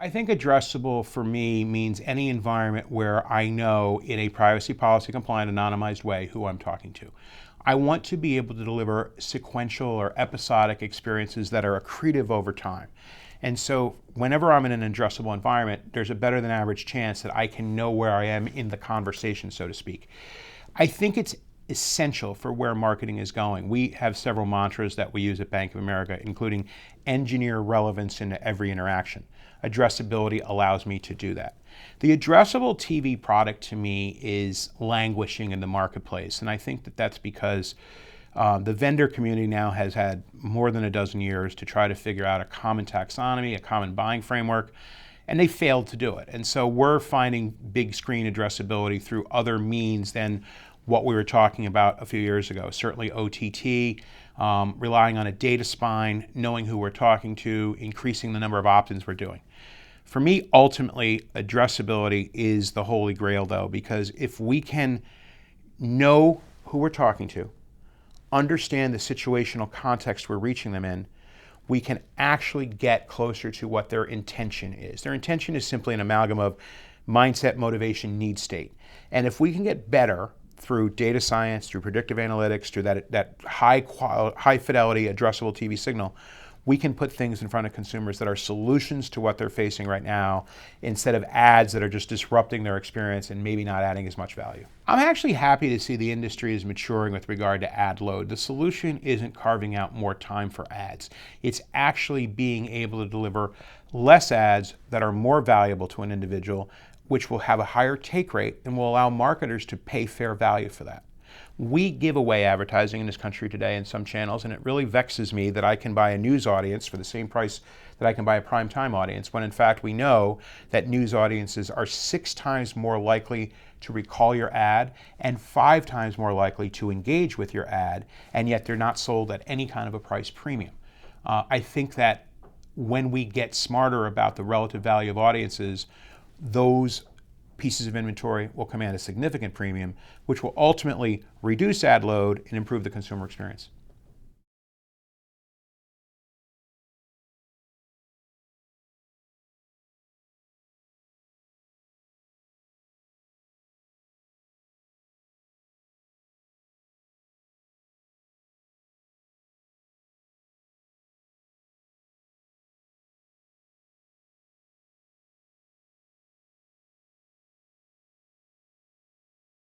I think addressable for me means any environment where I know in a privacy policy compliant, anonymized way who I'm talking to. I want to be able to deliver sequential or episodic experiences that are accretive over time. And so whenever I'm in an addressable environment, there's a better than average chance that I can know where I am in the conversation, so to speak. I think it's essential for where marketing is going. We have several mantras that we use at Bank of America, including engineer relevance into every interaction. Addressability allows me to do that. The addressable TV product to me is languishing in the marketplace, and I think that that's because the vendor community now has had more than a dozen years to try to figure out a common taxonomy, a common buying framework, and they failed to do it. And so we're finding big screen addressability through other means than what we were talking about a few years ago. Certainly OTT, relying on a data spine, knowing who we're talking to, increasing the number of opt-ins we're doing. For me, ultimately, addressability is the holy grail, though, because if we can know who we're talking to, understand the situational context we're reaching them in, we can actually get closer to what their intention is. Their intention is simply an amalgam of mindset, motivation, need state. And if we can get better through data science, through predictive analytics, through that high fidelity addressable TV signal, we can put things in front of consumers that are solutions to what they're facing right now instead of ads that are just disrupting their experience and maybe not adding as much value. I'm actually happy to see the industry is maturing with regard to ad load. The solution isn't carving out more time for ads. It's actually being able to deliver less ads that are more valuable to an individual, which will have a higher take rate and will allow marketers to pay fair value for that. We give away advertising in this country today in some channels, and it really vexes me that I can buy a news audience for the same price that I can buy a primetime audience, when in fact we know that news audiences are 6 times more likely to recall your ad and 5 times more likely to engage with your ad, and yet they're not sold at any kind of a price premium. I think that when we get smarter about the relative value of audiences, those pieces of inventory will command a significant premium, which will ultimately reduce ad load and improve the consumer experience.